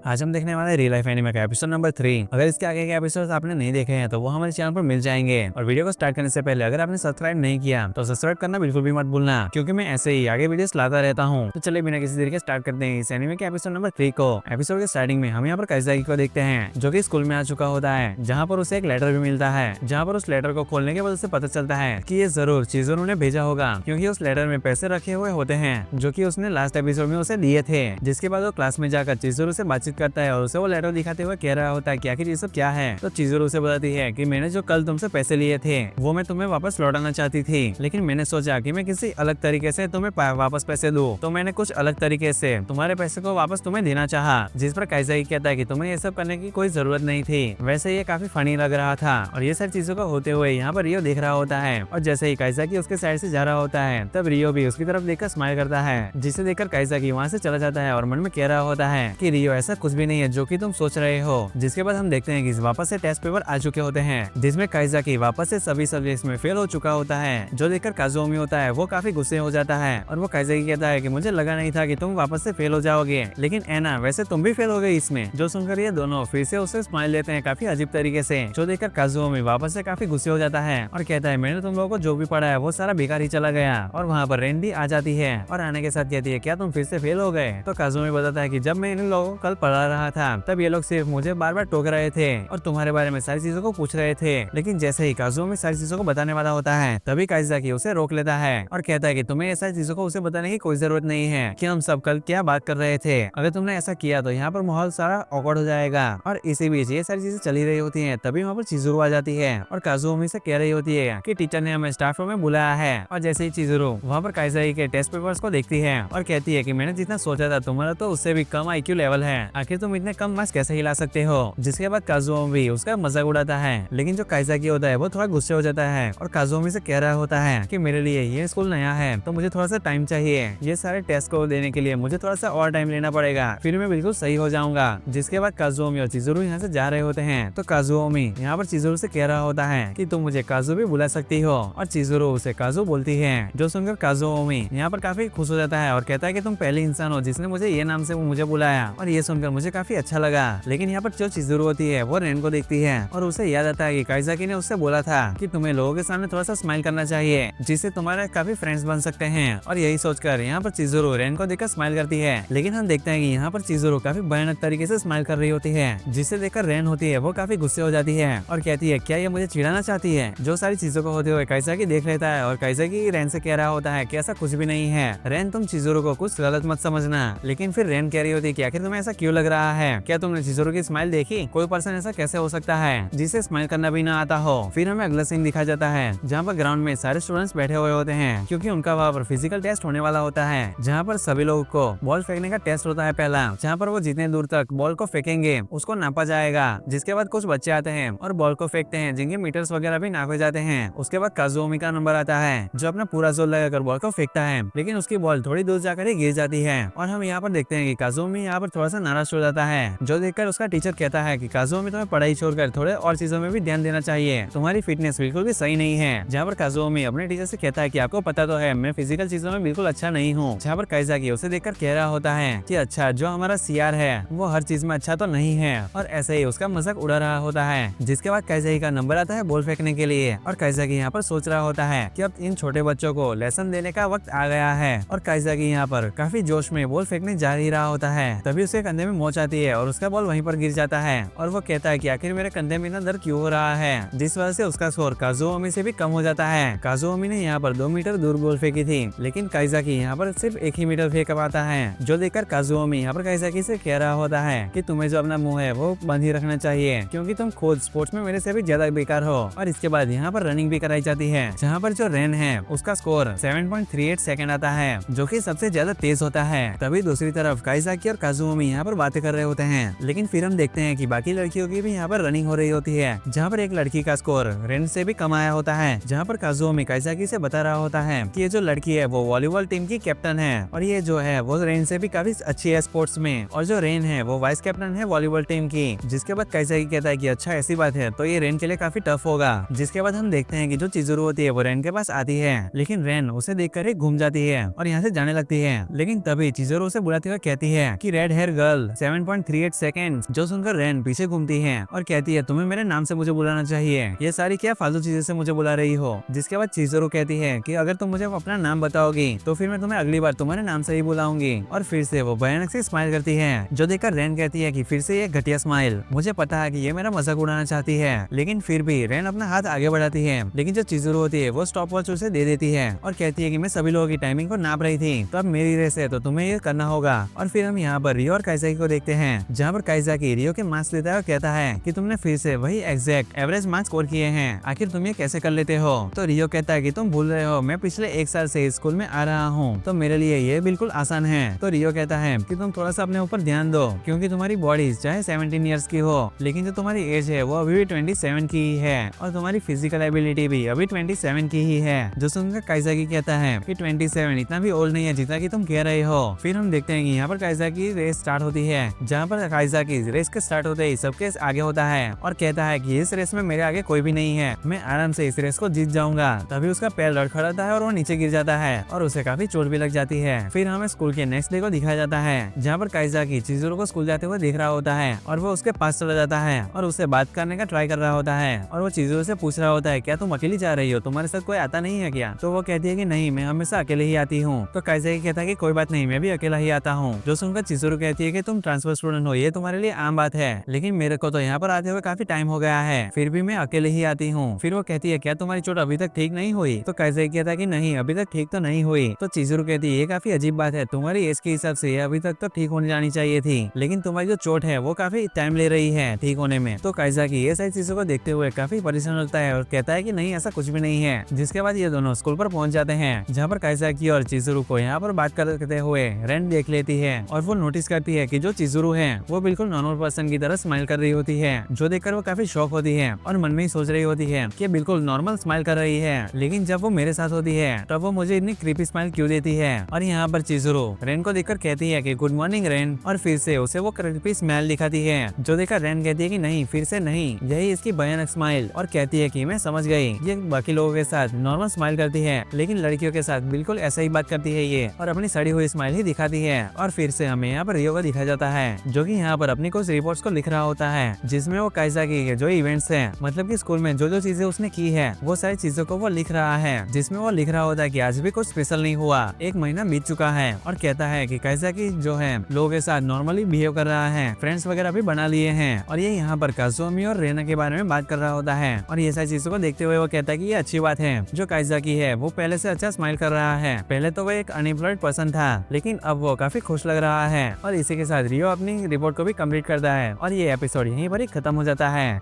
आज हम देखने वाले रियल लाइफ एनिमे का एपिसोड नंबर 3। अगर इसके आगे के एपिसोड्स आपने नहीं देखे हैं तो वो हमारे चैनल पर मिल जाएंगे। और वीडियो को स्टार्ट करने से पहले अगर आपने सब्सक्राइब नहीं किया तो सब्सक्राइब करना बिल्कुल भी मत भूलना, क्योंकि मैं ऐसे ही आगे वीडियोस लाता रहता हूँ। तो चलिए बिना किसी देरी के स्टार्ट करते हैं इस एनिमे के एपिसोड नंबर 3 को। एपिसोड के स्टार्टिंग में हम यहाँ पर काइजाकी को देखते हैं, जो कि स्कूल में आ चुका होता है, जहाँ पर उसे एक लेटर भी मिलता है, जहाँ पर उस लेटर को खोलने के बाद उसे पता चलता है कि ये जरूर चिज़ुरू ने भेजा होगा, क्योंकि उस लेटर में पैसे रखे हुए होते हैं जो कि उसने लास्ट एपिसोड में उसे दिए थे। जिसके बाद वो क्लास में जाकर चिज़ुरू से बातचीत करता है और उसे वो लेटर दिखाते हुए कह रहा होता है कि आखिर ये सब क्या है। तो चिज़ुरू से बताती है कि मैंने जो कल तुमसे पैसे लिए थे वो मैं तुम्हें वापस लौटाना चाहती थी, लेकिन मैंने सोचा कि मैं किसी अलग तरीके से तुम्हें वापस पैसे दूं, तो मैंने कुछ अलग तरीके से तुम्हारे पैसे को वापस तुम्हें देना चाहा। जिस पर काइजाकी कहता है कि तुम्हें ये सब करने की कोई जरूरत नहीं थी। वैसे ये काफी फनी लग रहा था। और ये सारी चीजों को होते हुए यहाँ पर रियो देख रहा होता है, और जैसे ही काइजाकी उसके साइड से जा रहा होता है तब रियो भी उसकी तरफ देखकर स्माइल करता है, जिसे देखकर काइजाकी वहाँ से चला जाता है और मन में कह रहा होता है कि रियो ऐसा कुछ भी नहीं है जो कि तुम सोच रहे हो। जिसके बाद हम देखते हैं कि वापस से टेस्ट पेपर आ चुके होते हैं, जिसमें काइजाकी वापस से सभी सब्जेक्ट्स में फेल हो चुका होता है। जो देखकर काजुओमी होता है वो काफी गुस्से हो जाता है और वो काइजाकी कहता है कि मुझे लगा नहीं था कि तुम वापस से फेल हो जाओगे, लेकिन एना वैसे तुम भी फेल हो गई इसमें। जो सुनकर ये दोनों फिर से उसे स्माइल लेते हैं काफी अजीब तरीके से। जो देखकर काजुओमी वापस से काफी गुस्से हो जाता है और कहता है मैंने तुम लोगों को जो भी पढ़ा है वो सारा बेकार ही चला गया। और वहाँ पर रेन भी आ जाती है और आने के साथ कहती है क्या तुम फिर से फेल हो गए। तो काजुओमी बताता है कि जब मैं इन लोगों को कल पढ़ा रहा था तब ये लोग सिर्फ मुझे बार बार टोक रहे थे और तुम्हारे बारे में सारी चीजों को पूछ रहे थे, लेकिन जैसे ही काजुओमी सारी चीजों को बताने वाला होता है तभी काइजाकी उसे रोक लेता है और कहता है कि तुम्हें ऐसी चीजों को उसे बताने की कोई जरूरत नहीं है कि हम सब कल क्या बात कर रहे थे। अगर तुमने ऐसा किया तो यहाँ पर माहौल सारा ऑकवर्ड हो जाएगा। और इसी बीच ये सारी चीजें चली रही होती हैं, तभी वहाँ पर चिज़ुरू आ जाती है और काजुओमी से कह रही होती है कि टीचर ने हमें स्टाफ रूम में बुलाया है। और जैसे ही चिज़ुरू वहाँ पर काइजाकी के टेस्ट पेपर्स को देखती है और कहती है कि मैंने जितना सोचा था तुम्हारा तो उससे भी कम IQ लेवल है, आखिर तुम इतने कम मार्क्स कैसे हिला सकते हो। जिसके बाद काजुओमी उसका मजाक उड़ाता है, लेकिन जो काइजाकी होता है वो थोड़ा गुस्से हो जाता है और काजुओमी से कह रहा होता है कि मेरे लिए ये स्कूल नया है तो मुझे थोड़ा सा टाइम चाहिए, ये सारे टेस्ट को देने के लिए मुझे थोड़ा सा और टाइम लेना पड़ेगा, फिर मैं बिल्कुल सही हो जाऊंगा। जिसके बाद काजुओमी और चिज़ुरू यहाँ से जा रहे होते हैं तो काजुओमी यहाँ पर चिज़ुरू से कह रहा होता है कि तुम मुझे काजू भी बुला सकती हो, और चिज़ुरू उसे काजू बोलती है। जो सुनकर काजुओमी यहाँ पर काफी खुश हो जाता है और कहता है कि तुम पहली इंसान हो जिसने मुझे ये नाम से मुझे बुलाया, और ये सुनकर मुझे काफी अच्छा लगा। लेकिन यहाँ पर जो चिज़ुरू होती है वो रेन को देखती है और उसे याद आता है कि काइजाकी ने उससे बोला था कि तुम्हें लोगों के सामने थोड़ा सा स्माइल करना चाहिए, जिससे तुम्हारे काफी फ्रेंड्स बन सकते हैं। और यही सोचकर यहाँ पर चिज़ुरू रेन को देखकर स्माइल करती है, लेकिन हम देखते हैं कि यहाँ पर चिज़ुरू काफी भयानक तरीके से स्माइल कर रही होती है, जिसे देखकर रेन होती है वो काफी गुस्से हो जाती है और कहती है क्या ये मुझे चिढ़ाना चाहती है। जो सारी चीजों को होते हुए काइजाकी देख लेता है और काइजाकी रेन से कह रहा होता है कि ऐसा कुछ भी नहीं है रेन, तुम चिज़ुरू को कुछ गलत मत समझना। लेकिन फिर रेन कह रही होती है कि आखिर तुम्हें ऐसा क्यों लग रहा है, क्या तुमने चिज़ुरू की स्माइल देखी, कोई पर्सन ऐसा कैसे हो सकता है जिसे स्माइल करना भी ना आता हो। फिर हमें अगला सीन दिखा जाता है जहाँ पर ग्राउंड में सारे स्टूडेंट्स बैठे हुए होते हैं, क्योंकि उनका वहाँ पर फिजिकल टेस्ट होने वाला होता है, जहाँ पर सभी लोगों को बॉल फेंकने का टेस्ट होता है पहला, जहाँ पर वो जितने दूर तक बॉल को फेंकेंगे उसको नापा जाएगा। जिसके बाद कुछ बच्चे आते हैं और बॉल को फेंकते हैं, जिनके मीटर्स वगैरह भी नापे जाते हैं। उसके बाद काजुओमी का नंबर आता है जो अपना पूरा जोर लगाकर बॉल को फेंकता है, लेकिन उसकी बॉल थोड़ी दूर जाकर ही गिर जाती है। और हम यहाँ पर देखते हैं कि काजुओमी यहाँ पर थोड़ा सा नाराज हो जाता है, जो देखकर उसका टीचर कहता है कि काजुओमी तुम्हें पढ़ाई छोड़कर थोड़े और चीजों में भी ध्यान देना चाहिए, तुम्हारी फिटनेस बिल्कुल भी सही नहीं है। जहाँ पर काजुओमी अपने टीचर से कहता है कि आपको पता तो है मैं फिजिकल चीजों में बिल्कुल अच्छा नहीं हूँ। जहाँ पर काइजाकी उसे देखकर कह रहा होता है कि अच्छा जो हमारा CR है वो हर चीज में अच्छा तो नहीं है, और ऐसे ही उसका मजाक उड़ा रहा होता है। जिसके बाद काइजाकी का नंबर आता है बॉल फेंकने के लिए, और काइजाकी यहाँ पर सोच रहा होता है कि अब इन छोटे बच्चों को लेसन देने का वक्त आ गया है। और काइजाकी यहाँ पर काफी जोश में बॉल फेंकने जा ही रहा होता है, तभी उसके कंधे में मोच आती है और उसका बॉल वहीं पर गिर जाता है। और वो कहता है कि आखिर मेरे कंधे में इतना दर्द क्यों हो रहा है, जिस वजह से उसका स्कोर काजुओमी से भी कम हो जाता है। काजुओमी ने यहाँ पर 2 मीटर दूर बॉल फेंकी थी, लेकिन काइजाकी यहाँ पर सिर्फ 1 ही मीटर फेंक पाता है। जो देखकर काजुओमी यहाँ पर काइजाकी से कह रहा होता है कि तुम्हें जो अपना मुंह है वो बंद ही रखना चाहिए, क्योंकि तुम खुद स्पोर्ट्स में मेरे से भी ज्यादा बेकार हो। और इसके बाद यहाँ पर रनिंग भी कराई जाती है, जहाँ पर जो रेन है उसका स्कोर 7.38 सेकंड आता है, जो कि सबसे ज्यादा तेज होता है। तभी दूसरी तरफ काइजाकी और काजुओमी यहाँ पर बातें कर रहे होते हैं, लेकिन फिर हम देखते हैं कि बाकी लड़कियों की भी यहाँ पर रनिंग हो रही होती है, जहाँ पर एक लड़की का स्कोर रेन से भी कम आया होता है। जहाँ पर काजुओमी काइजाकी से बता रहा होता है कि ये जो लड़की है वो वॉलीबॉल टीम की कैप्टन है, और ये जो है वो रेन से भी काफी अच्छी है स्पोर्ट्स में, और जो रेन है वो वाइस कैप्टन है वॉलीबॉल टीम की। जिसके बाद काइजाकी कहता है कि अच्छा ऐसी बात है तो ये रेन के लिए काफी टफ होगा। जिसके बाद हम देखते हैं कि जो चिज़ुरू होती है वो रेन के पास आती है, लेकिन रेन उसे देखकर ही घूम जाती है और यहाँ से जाने लगती है। लेकिन तभी चिज़ुरू उसे बुलाते हुए कहती है कि रेड हेयर गर्ल 7.38 सेकंड। जो सुनकर रेन पीछे घूमती है और कहती है तुम्हें मेरे नाम से मुझे बुलाना चाहिए, ये सारी क्या फालतू चीजें से मुझे बुला रही हो। जिसके बाद चिज़ुरू कहती है कि अगर तुम मुझे अपना नाम बताओगी तो फिर मैं तुम्हें अगली बार तुम्हारे नाम से ही बुलाऊंगी। और फिर से वो भयानक सी स्माइल करती है, जो देखकर रेन कहती है कि फिर से ये घटिया स्माइल। मुझे पता है कि ये मेरा मजाक उड़ाना चाहती है, लेकिन फिर भी रेन अपना हाथ आगे बढ़ाती है। लेकिन जो चिज़ुरू होती है वो स्टॉप वॉच उसे दे देती है और कहती है कि मैं सभी लोगों की टाइमिंग को नाप रही थी, तो अब मेरी रेस है तो तुम्हें ये करना होगा। और फिर हम यहाँ पर रियो और काइजाकी को देखते हैं, जहाँ पर काइजाकी रियो के मार्क्स लेता है और कहता है कि तुमने फिर से वही एग्जैक्ट एवरेज मार्क्स स्कोर किए हैं, आखिर तुम ये कैसे कर लेते हो। तो रियो कहता है कि तुम भूल रहे हो, मैं पिछले 1 साल से स्कूल में आ रहा हूँ, तो मेरे लिए ये बिल्कुल आसान है। तो रियो कहता है कि तुम थोड़ा सा अपने ऊपर ध्यान दो, क्योंकि तुम्हारी बॉडी चाहे 17 ईयर्स की हो, लेकिन जो तुम्हारी एज है वो अभी भी 27 की ही है, और तुम्हारी फिजिकल एबिलिटी भी अभी 27 की ही है। जो सुनकर काइजाकी कहता है कि 27 इतना भी ओल्ड नहीं है जितना कि तुम कह रहे हो। फिर हम देखते हैं कि यहाँ पर काइजाकी रेस स्टार्ट होती है, जहाँ पर काइजाकी रेस के स्टार्ट होते ही सबके आगे होता है और कहता है कि इस रेस में मेरे आगे कोई भी नहीं है, मैं आराम से इस रेस को जीत जाऊंगा। तभी उसका पैर लड़खड़ाता है और वो नीचे गिर जाता है और उसे काफी चोट भी लग जाती है। फिर हमें स्कूल के नेक्स्ट डे को दिखाया जाता है, जहाँ पर काइजाकी चिज़ुरू को स्कूल जाते हुए देख रहा होता है और वो उसके पास चला जाता है और उससे बात करने का ट्राई कर रहा होता है। और वो चिज़ुरू से पूछ रहा होता है क्या तुम अकेली जा रही हो, तुम्हारे साथ कोई आता नहीं है क्या। तो वो कहती है कि नहीं, मैं हमेशा अकेले ही आती हूँ। तो काइजाकी कहता है कि कोई बात नहीं, मैं भी अकेला ही आता हूँ। जो सुनकर चिज़ुरू कहती है कि तुम ट्रांसफर स्टूडेंट हो, ये तुम्हारे लिए आम बात है, लेकिन मेरे को तो यहाँ पर आते हुए काफी टाइम हो गया है, फिर भी मैं अकेले ही आती हूँ। फिर वो कहती है क्या तुम्हारी चोट अभी तक ठीक नहीं हुई। तो काइजाकी कहता है कि नहीं, अभी तक ठीक तो नहीं हुई। तो चिज़ुरू कहती है ये काफी अजीब बात है, तुम्हारी एज के हिसाब से ये अभी तक तो ठीक होने जानी चाहिए थी, लेकिन तुम्हारी जो चोट है वो काफी टाइम ले रही है ठीक होने में। तो काइजाकी ये सारी चीजों को देखते हुए काफी परेशान होता है और कहता है कि नहीं, ऐसा कुछ भी नहीं है। जिसके बाद ये दोनों स्कूल पर पहुंच जाते हैं, जहाँ पर काइजाकी और चिज़ुरू को यहाँ पर बात करते हुए रेन देख लेती है और वो नोटिस करती है कि जो चिज़ुरू है वो बिल्कुल नॉर्मल पर्सन की तरह स्माइल कर रही होती है, जो देखकर वो काफी शॉक होती है और मन में ही सोच रही होती है कि बिल्कुल नॉर्मल स्माइल कर रही है, लेकिन जब वो मेरे साथ होती है तब वो मुझे इतनी क्रीपी स्माइल क्यों देती है। और यहाँ पर चिज़ुरू रेन को देखकर कहती है कि गुड मॉर्निंग रेन, और फिर से उसे वो क्रीपी स्माइल दिखाती है, जो देखकर रेन कहती है कि नहीं, फिर से नहीं, यही इसकी भयानक स्माइल। और कहती है कि मैं समझ गई, ये बाकी लोगों के साथ नॉर्मल स्माइल करती है, लेकिन लड़कियों के साथ बिल्कुल ऐसा ही बात करती है ये, और अपनी सड़ी हुई स्माइल ही दिखाती है। और फिर से हमें यहाँ पर रियो को दिखाया जाता है, जो कि यहाँ पर अपनी कुछ रिपोर्ट्स को लिख रहा होता है, जिसमें वो काइजाकी के जो इवेंट्स हैं, मतलब कि स्कूल में जो जो चीजें उसने की है वो सारी चीजों को वो लिख रहा है, जिसमें वो लिख रहा होता है कि आज भी कुछ स्पेशल नहीं हुआ, 1 महीना बीत चुका है। और कहता है कि काइजाकी जो है लोगों के साथ नॉर्मली बिहेव कर रहा है, फ्रेंड्स वगैरह भी बना लिए हैं, और ये यहाँ पर काज़ुमी और रेना के बारे में बात कर रहा होता है। और ये सारी चीजों को देखते हुए वो कहता है कि ये अच्छी बात है, जो काइजाकी है वो पहले से अच्छा स्माइल कर रहा है। पहले तो वो एक अनएम्प्लॉयड पर्सन था, लेकिन अब वो काफी खुश लग रहा है। और इसी के साथ रियो अपनी रिपोर्ट को भी कंप्लीट करता है और ये एपिसोड यहीं पर ही खत्म हो जाता है।